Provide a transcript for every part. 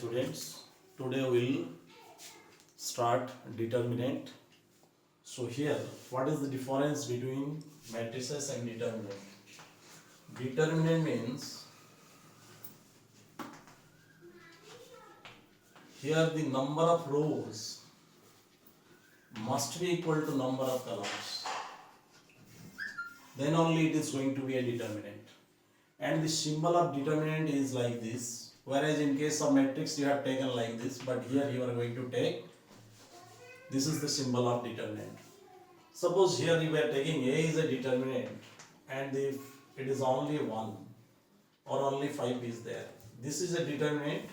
students, today we'll start determinant. So here, what is the difference between matrices and determinant? Determinant means here the number of rows must be equal to number of columns. Then only it is going to be a determinant. And the symbol of determinant is like this. Whereas in case of matrix you have taken like this, but here you are going to take, this is the symbol of determinant. Suppose here you are taking A is a determinant and if it is only 1 or only 5 is there. This is a determinant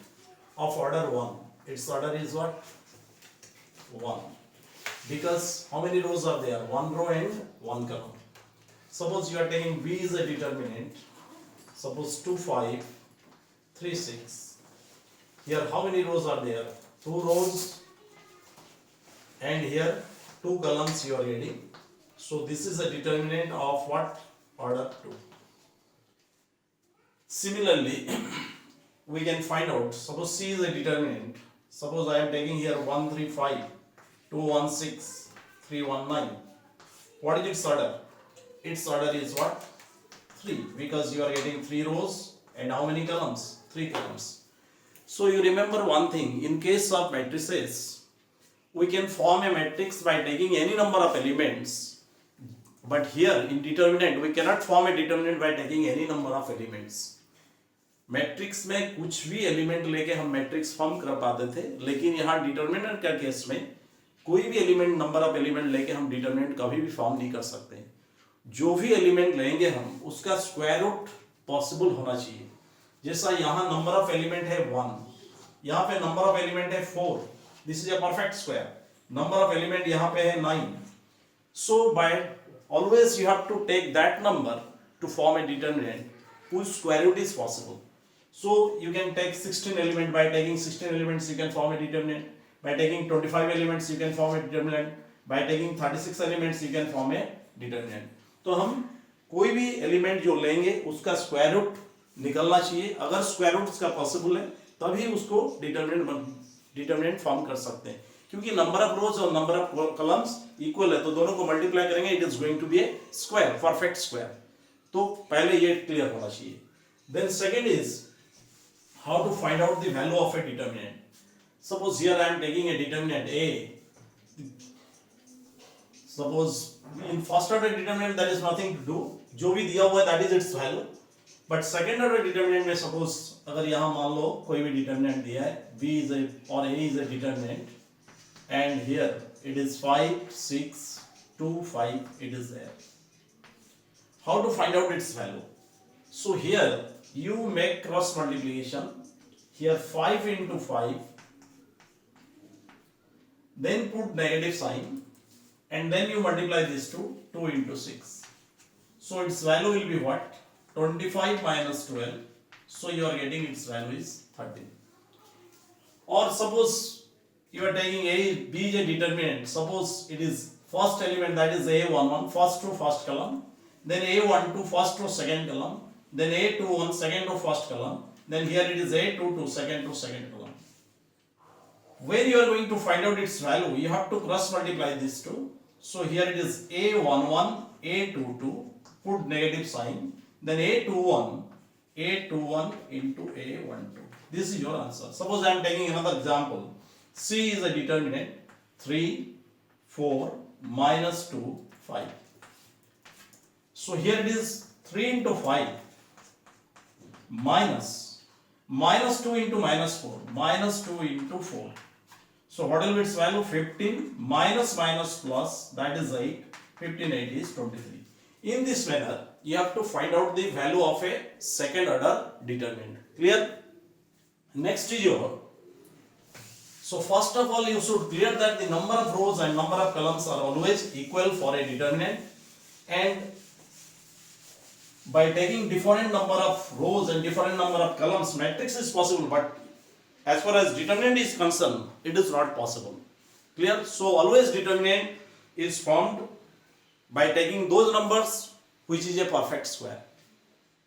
of order 1. Its order is what? 1. Because how many rows are there? 1 row and 1 column. Suppose you are taking B is a determinant. Suppose 2, 5, 3, 6. Here how many rows are there? 2 rows and here 2 columns you are getting. So this is a determinant of what? Order 2. Similarly, we can find out, suppose C is a determinant. Suppose I am taking here 1, 3, 5, 2, 1, 6, 3, 1, 9. What is its order? Its order is what? 3, because you are getting 3 rows and how many columns? 3 columns. So you remember one thing, in case of matrices, we can form a matrix by taking any number of elements, but here in determinant we cannot form a determinant by taking any number of elements. Matrix में कुछ भी element लेके हम matrix form कर पाते थे, लेकिन यहाँ डिटर्मिनेंट का केस में कोई भी एलिमेंट नंबर ऑफ एलिमेंट लेके हम डिटर्मिनेंट कभी भी फॉर्म नहीं कर सकते. जो भी एलिमेंट लेंगे हम उसका स्क्वायर रूट पॉसिबल होना चाहिए. जैसा यहाँ नंबर ऑफ एलिमेंट है 1, यहाँ पे नंबर ऑफ एलिमेंट है 4, this is a perfect square. Number of element यहाँ पे है 9. So by always you have to take that number to form a determinant whose square root is possible. So you can take 16 element. By taking 16 elements you can form a determinant. By taking 25 elements you can form a determinant. By taking 36 elements you can form a determinant. तो हम कोई भी element जो लेंगे उसका square root निकलना चाहिए. अगर स्क्वायर रूट उसका पॉसिबल है तभी उसको डिटर्मिनेंट फॉर्म कर सकते हैं. क्योंकि नंबर ऑफ रोज और नंबर ऑफ कॉलम्स इक्वल है तो दोनों को मल्टीप्लाई करेंगे, it is going to be a square, perfect square. तो पहले ये क्लियर होना चाहिए. Then second is how to find out the value of a determinant. Suppose here I am taking a determinant A. Suppose in first order determinant there is nothing to do, जो भी दिया हुआ है that is its value. But second order determinant में suppose अगर यहाँ मान लो कोई भी determinant दिया है, B is a or A is a determinant, and here it is 5, 6, 2, 5 it is there. How to find out its value? So here you make cross multiplication. Here 5 into 5, then put negative sign, and then you multiply this to 2 into 6. So its value will be what? 25 minus 12. So you are getting its value is 13. Or suppose you are taking A, B is a determinant. Suppose it is first element, that is A11, first row first column, then A12 first row second column, then A21 second row first column, then here it is A22 second column. When you are going to find out its value, you have to cross multiply these two. So here it is A11, A22, put negative sign, then A21 into A12. This is your answer. Suppose I am taking another example. C is a determinant, 3, 4, minus 2, 5. So here it is 3 into 5 minus 2 into minus 4, minus 2 into 4. So what will be its value? 15 minus plus, that is 8. 15, 8 is 23. In this manner, you have to find out the value of a second order determinant. Clear? Next is your. So first of all, you should clear that the number of rows and number of columns are always equal for a determinant, and by taking different number of rows and different number of columns, matrix is possible, but as far as determinant is concerned, it is not possible. Clear? So always determinant is formed by taking those numbers which is a perfect square.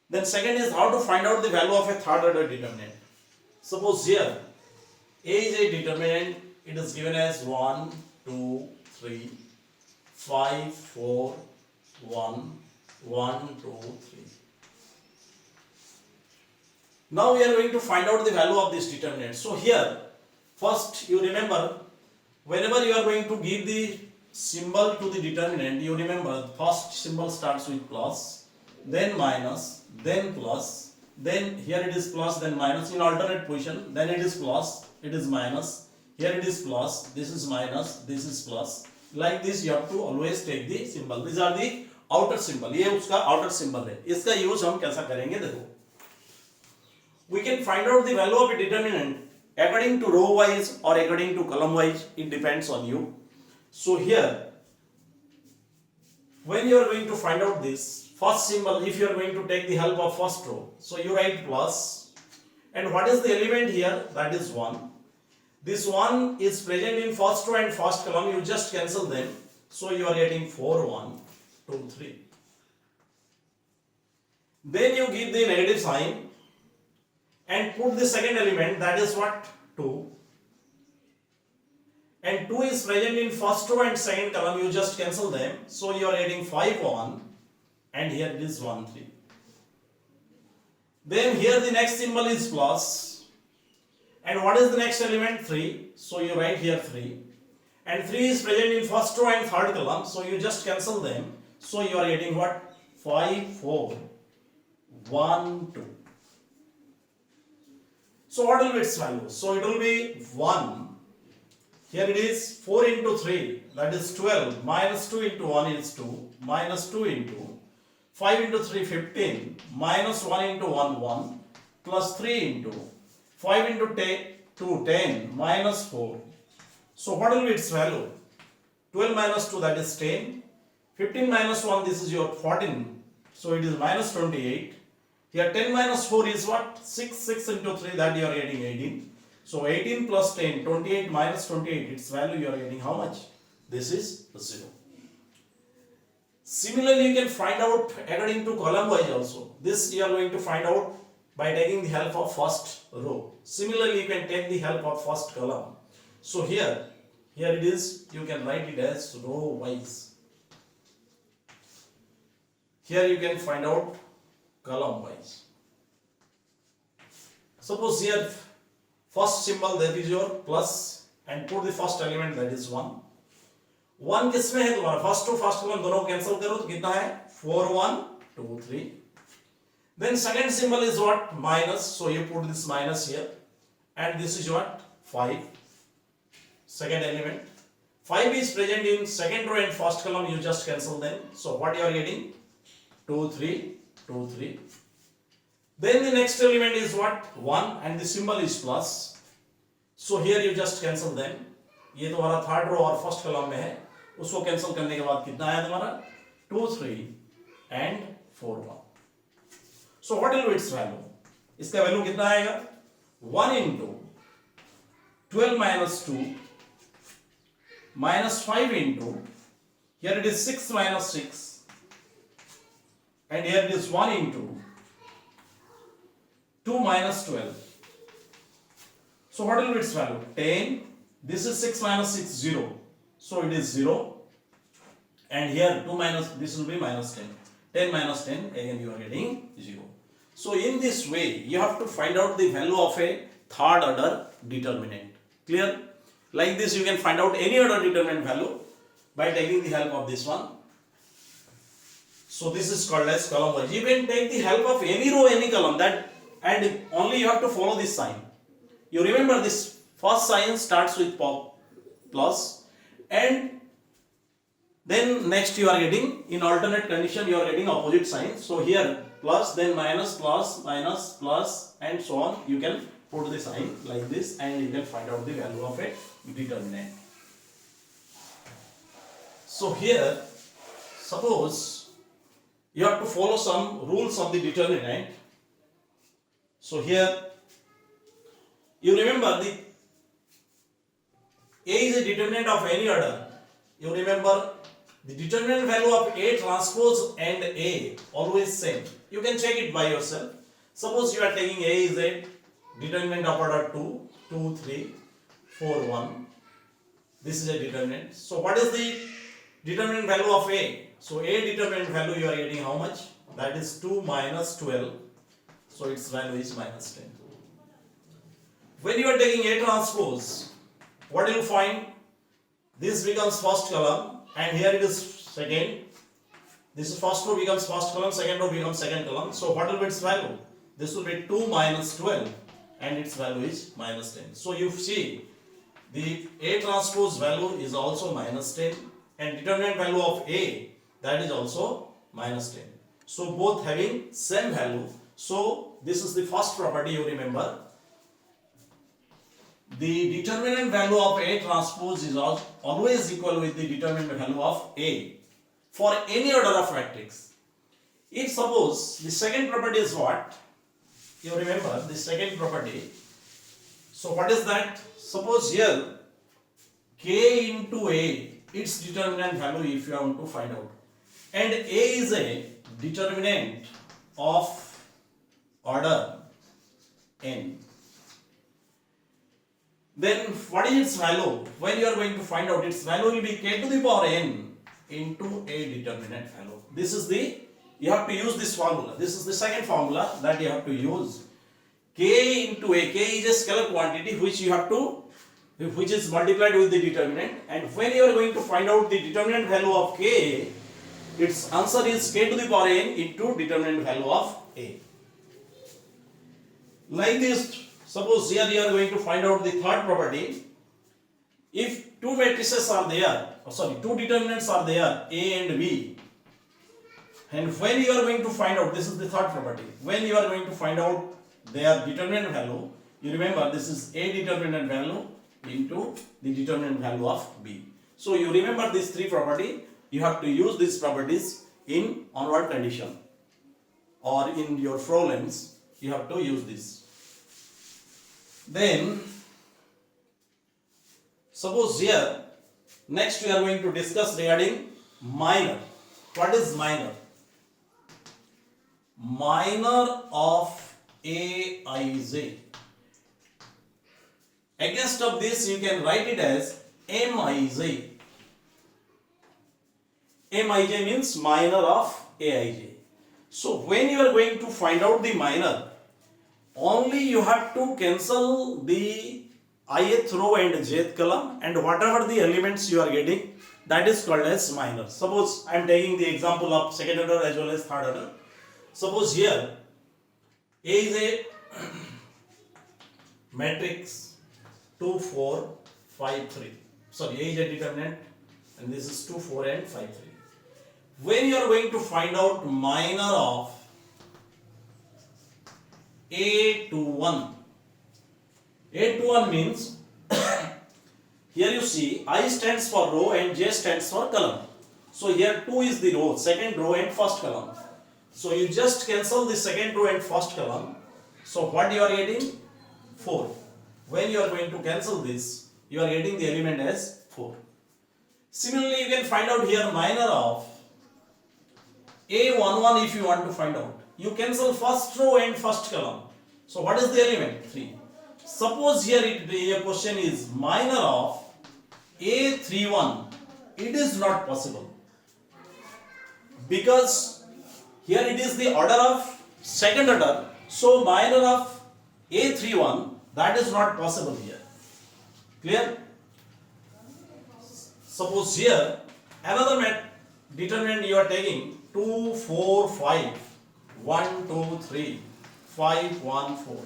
Then second is how to find out the value of a third order determinant. Suppose here A is a determinant. It is given as 1, 2, 3, 5, 4, 1, 1, 2, 3. Now we are going to find out the value of this determinant. So here, first you remember, whenever you are going to give the symbol to the determinant, you remember the first symbol starts with plus, then minus, then plus, then here it is plus, then minus in alternate position, then it is plus, it is minus, here it is plus, this is minus, this is plus. Like this you have to always take the symbol. These are the outer symbol. ये उसका outer symbol है. इसका use हम कैसा करेंगे देखो. We can find out the value of a determinant according to row wise or according to column wise. It depends on you. So here, when you are going to find out this first symbol, if you are going to take the help of first row, so you write plus, and what is the element here? That is 1. This 1 is present in first row and first column. You just cancel them. So you are getting 4, 1, 2, 3. Then you give the negative sign and put the second element, that is what? 2. And 2 is present in first row and second column, you just cancel them. So you are adding 5, 1, and here it is 1, 3. Then here the next symbol is plus. And what is the next element? 3. So you write here 3. And 3 is present in first row and third column, so you just cancel them. So you are getting what? 5, 4, 1, 2. So what will be its value? So it will be 1. Here it is 4 into 3, that is 12, minus 2 into 1 is 2, minus 2 into 5 into 3, 15, minus 1 into 1, 1, plus 3 into 5 into 2, 10, minus 4. So what will be its value? 12 minus 2, that is 10, 15 minus 1, this is your 14, so it is minus 28. Here 10 minus 4 is what? 6, 6 into 3, that you are getting 18. So 18 plus 10, 28 minus 28, its value you are getting how much? This is 0. Similarly, you can find out according to column wise also. This you are going to find out by taking the help of first row. Similarly, you can take the help of first column. So here it is, you can write it as row wise. Here you can find out column wise. Suppose here first symbol, that is your plus, and put the first element, that is 1. 1 किसमें है तुम्हारा? First to first column दोनों cancel करो तो कितना है? 4, 1, 2, 3. Then second symbol is what? Minus. So you put this minus here, and this is what? 5. Second element. 5 is present in second row and first column. You just cancel them. So what you are getting? 2, 3, 2, 3. Then the next element is what? 1, and the symbol is plus. So here you just cancel them. ये तुम्हारा third row और first column में है, उसको cancel करने के बाद कितना आया तुम्हारा? 2, 3 and 4, 1. So what will be its value? इसका वैल्यू कितना आएगा? 1 into 12 minus 2 minus 5 into, here it is 6 minus 6, and here it is 1 into 2 minus 12. So what will be its value? 10. This is 6 minus 6, 0. So it is 0. And here 2 minus, this will be minus 10. 10 minus 10, again you are getting 0. So in this way, you have to find out the value of a third order determinant. Clear? Like this, you can find out any other determinant value by taking the help of this one. So this is called as column wise. You can take the help of any row, any column, that, and only you have to follow this sign. You remember this first sign starts with plus, and then next you are getting, in alternate condition you are getting opposite sign. So here plus, then minus, plus, minus, plus, and so on. You can put the sign like this, and you can find out the value of a determinant. So here, suppose you have to follow some rules of the determinant. So here, you remember the A is a determinant of any order. You remember the determinant value of A transpose and A always same. You can check it by yourself. Suppose you are taking A is a determinant of order 2, 2, 3. 4, 1. This is a determinant. So what is the determinant value of A? So A determinant value you are getting how much? That is 2 minus 12. So its value is minus 10. When you are taking A transpose, what you will find? This becomes first column and here it is second. This is first row becomes first column, second row becomes second column. So what will be its value? This will be 2 minus 12 and its value is minus 10. So you see the A transpose value is also minus 10 and determinant value of A, that is also minus 10. So both having same value. So this is the first property you remember. The determinant value of A transpose is always equal with the determinant value of A for any order of matrix. If suppose the second property is what? You remember the second property. So what is that? Suppose here K into A, its determinant value if you want to find out. And A is a determinant of order n. Then what is its value? When you are going to find out, its value will be k to the power n into a determinant value. This is the, you have to use this formula. This is the second formula that you have to use. K into a, k is a scalar quantity which you have to, which is multiplied with the determinant, and when you are going to find out the determinant value of k, its answer is k to the power n into determinant value of a. Like this, suppose here you are going to find out the third property. If two matrices are there, two determinants are there, A and B, and when you are going to find out, this is the third property, when you are going to find out their determinant value, you remember this is A determinant value into the determinant value of B. So you remember these three property, you have to use these properties in onward condition or in your problems, you have to use this. Then suppose here next we are going to discuss regarding minor. What is minor? Minor of Aij. Against of this you can write it as Mij. Mij means minor of Aij. So when you are going to find out the minor, only you have to cancel the ith row and jth column, and whatever the elements you are getting, that is called as minor. Suppose I am taking the example of second order as well as third order. Suppose here A is a matrix 2, 4, 5, 3. Sorry, A is a determinant and this is 2, 4 and 5, 3. When you are going to find out minor of A to 1, A to 1 means here you see I stands for row and J stands for column. So here 2 is the row, second row and first column. So you just cancel the second row and first column. So what you are getting? 4. When you are going to cancel this, you are getting the element as 4. Similarly, you can find out here minor of A11 if you want to find out. You cancel first row and first column. So what is the element? 3. Suppose here your question is minor of A31. It is not possible, because here it is the order of second order. So minor of A31, that is not possible here. Clear? Suppose here another determinant you are taking 2, 4, 5, 1, 2, 3, 5, 1, 4.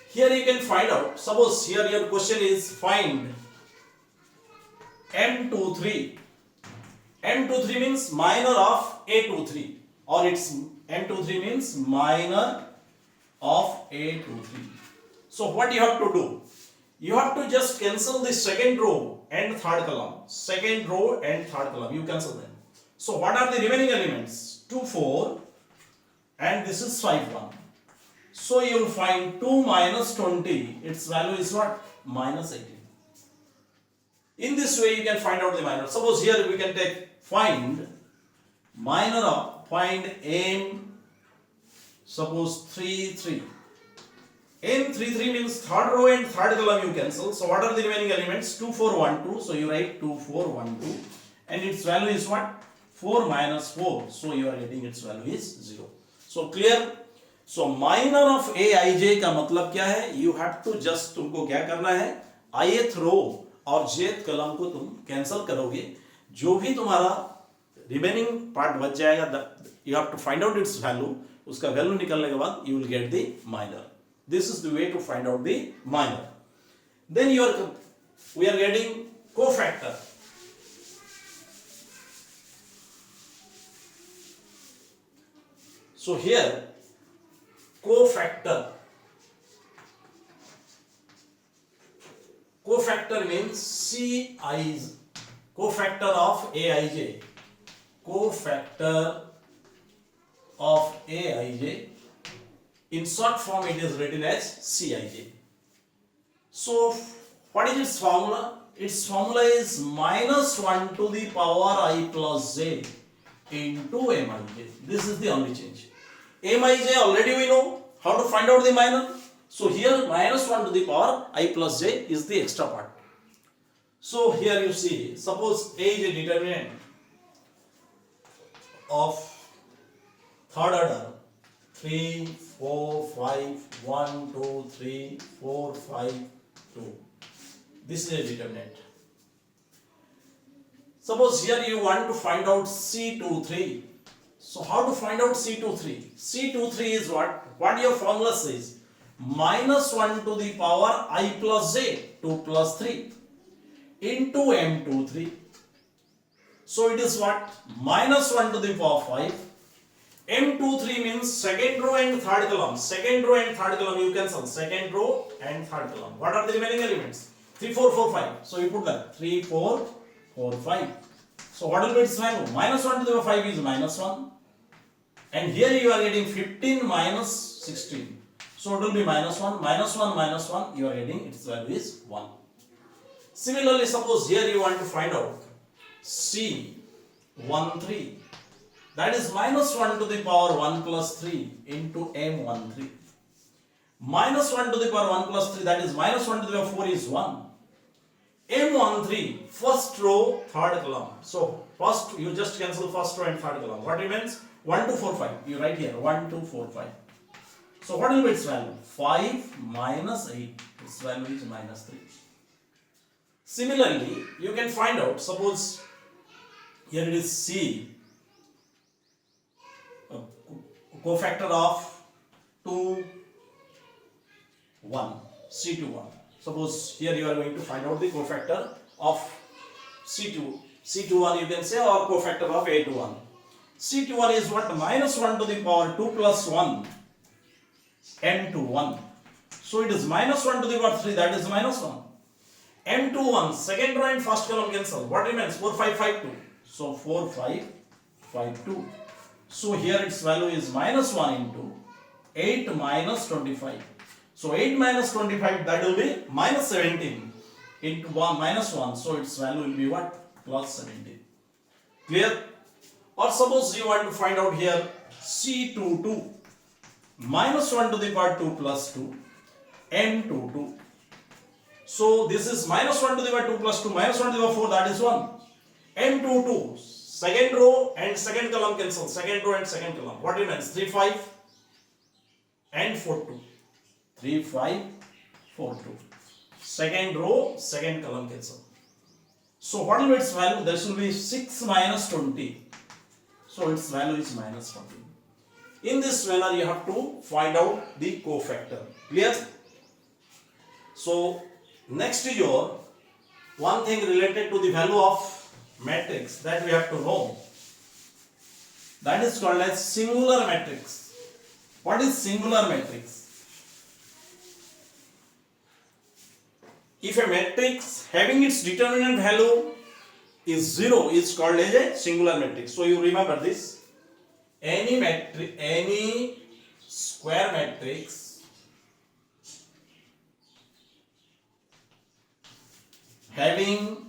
Here you can find out, suppose here your question is find M23. M23 means minor of A23, or it's M23 means minor of A23. So what you have to do? You have to just cancel the second row and third column. Second row and third column, you cancel them. So what are the remaining elements? 2, 4 and this is 5, 1. So you will find 2 minus 20, its value is what? Minus 18. In this way you can find out the minor. Suppose here we can take find minor of, find M, suppose 3, 3. n 3 3 means third row and third column you cancel. So what are the remaining elements? 2 4 1 2. So you write 2 4 1 2 and its value is what? 4 minus 4. So you are getting its value is 0. So clear? So minor of aij का मतलब क्या है? You have to just तुमको क्या करना है? ith रो और jth कलम को तुम कैंसिल करोगे. जो भी तुम्हारा रिमेनिंग पार्ट बच जाएगा, you have to find out its value. उसका वैल्यू निकलने के बाद you will get the minor. This is the way to find out the minor. Then we are getting cofactor. So here cofactor means cofactor of aij. Cofactor of aij. In short form it is written as Cij. So what is its formula? Its formula is minus 1 to the power I plus j into Mij. This is the only change. Mij already we know how to find out the minor. So here minus 1 to the power I plus j is the extra part. So here you see, suppose A is a determinant of third order. 3, 4, 5, 1, 2, 3, 4, 5, 2. This is a determinant. Suppose here you want to find out C23. So how to find out C23? C23 is what? What your formula says? Minus 1 to the power I plus j, 2 plus 3 into M23. So it is what? Minus 1 to the power 5. M23 means second row and third column. Second row and third column you cancel. Second row and third column. What are the remaining elements? 3, 4, 4, 5. So you put that 3, 4, 4, 5. So what will be its value? Minus 1 to the power 5 is minus 1. And here you are getting 15 minus 16. So it will be minus 1. Minus 1, minus 1. You are getting its value is 1. Similarly, suppose here you want to find out C13. That is minus 1 to the power 1 plus 3 into M13. Minus 1 to the power 1 plus 3, that is minus 1 to the power 4 is 1. M13, first row, third column. So first you just cancel first row and third column. What remains? 1, 2, 4, 5. You write here 1, 2, 4, 5. So what will be its value? 5 minus 8. Its value is minus 3. Similarly, you can find out, suppose here it is C. Cofactor of 2, 1, C21. Suppose here you are going to find out the cofactor of C21 you can say, or cofactor of A21. C21 is what? Minus 1 to the power 2 plus 1 M21. So it is minus 1 to the power 3, that is minus 1. M21, second row and first column cancel. What remains? 4, 5, 5, 2. So 4, 5, 5, 2. So here its value is minus 1 into 8 minus 25. So 8 minus 25, that will be minus 17 into 1 minus 1. So its value will be what? Plus 17. Clear? Or suppose you want to find out here C22. Minus 1 to the power 2 plus 2. M22. So this is minus 1 to the power 2 plus 2. Minus 1 to the power 4, that is 1. M22. Second row and second column cancel. Second row and second column. What remains? 3, 5 and 4, 2. 3, 5, 4, 2. Second row, second column cancel. So what will be its value? There should be 6 minus 20. So its value is minus 20. In this manner you have to find out the cofactor. Clear? So next is your one thing related to the value of matrix that we have to know. That is called as singular matrix. What is singular matrix? If a matrix having its determinant value is 0 is called as a singular matrix. So you remember this. Any square matrix having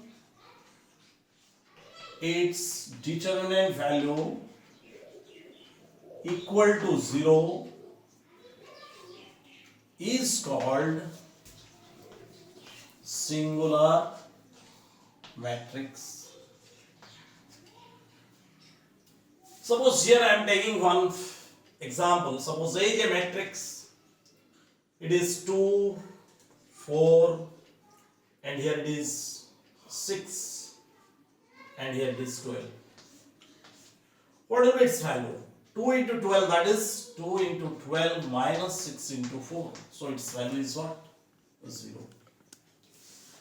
its determinant value equal to 0 is called singular matrix. Suppose here I am taking one example. Suppose A is a matrix. It is 2, 4, and here it is 6, and here it is 12. What will be its value? 2 into 12, that is 2 into 12 minus 6 into 4. So its value is what? 0.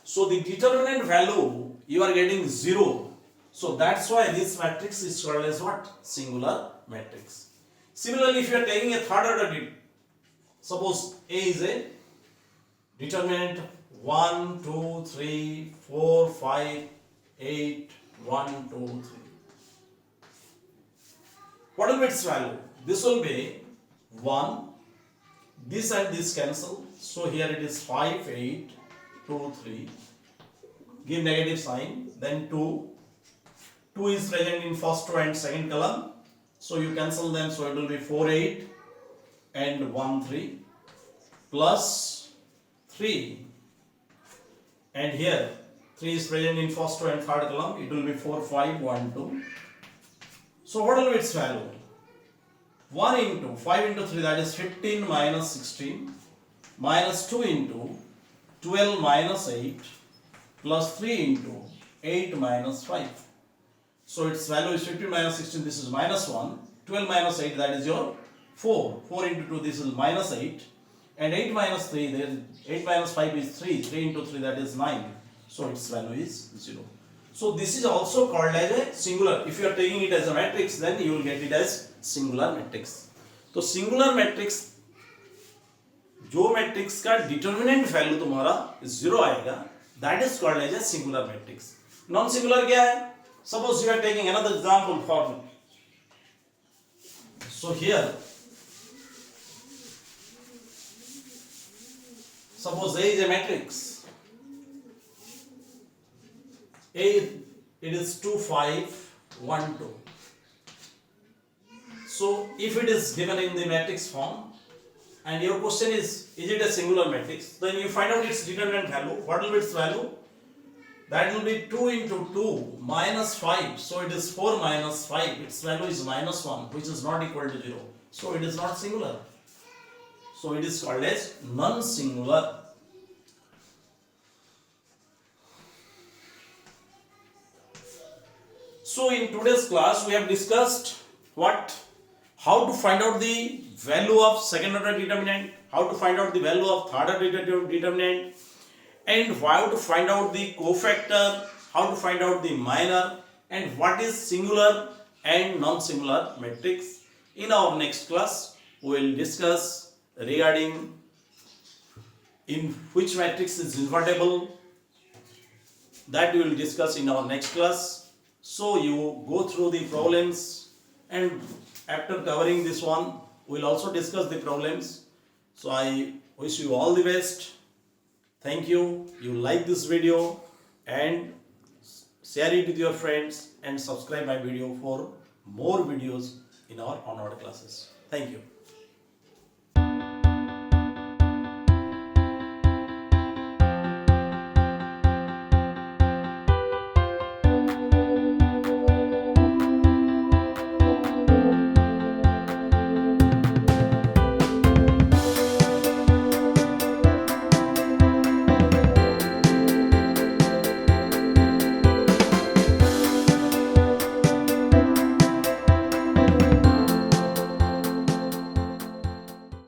So the determinant value you are getting 0. So that's why this matrix is called as what? Singular matrix. Similarly, if you are taking a third order, suppose A is a determinant 1, 2, 3, 4, 5, 8, 1, 2, 3. What will be its value? This will be 1. This and this cancel. So here it is 5, 8, 2, 3. Give negative sign. Then 2. 2 is present in first row and second column. So you cancel them. So it will be 4, 8 and 1, 3 plus 3. And here 3 is present in first row and third column. It will be 4, 5, 1, 2. So what will be its value? 1 into 5 into 3, that is 15 minus 16, minus 2 into 12 minus 8 plus 3 into 8 minus 5. So its value is 15 minus 16, this is minus 1, 12 minus 8, that is your 4, 4 into 2, this is minus 8, and 8 minus 3, then 8 minus 5 is 3, 3 into 3, that is 9. So its value is 0. So this is also called as a singular. If you are taking it as a matrix, then you will get it as singular matrix. तो singular matrix, जो matrix का determinant value तुम्हारा 0 आएगा, that is called as a singular matrix. Non-singular क्या है? Suppose you are taking another example for me. So here, suppose A is a matrix. A, it is 2, 5, 1, 2. So if it is given in the matrix form and your question is it a singular matrix, then you find out its determinant value. What will be its value? That will be 2 into 2 minus 5. So it is 4 minus 5. Its value is minus 1, which is not equal to 0. So it is not singular. So it is called as non-singular. So in today's class we have discussed how to find out the value of second order determinant, how to find out the value of third order determinant, and how to find out the cofactor, how to find out the minor, and what is singular and non-singular matrix. In our next class we will discuss regarding in which matrix is invertible. That we will discuss in our next class. So you go through the problems, and after covering this one, we will also discuss the problems. So I wish you all the best. Thank you. You like this video and share it with your friends and subscribe my video for more videos in our onward classes. Thank you.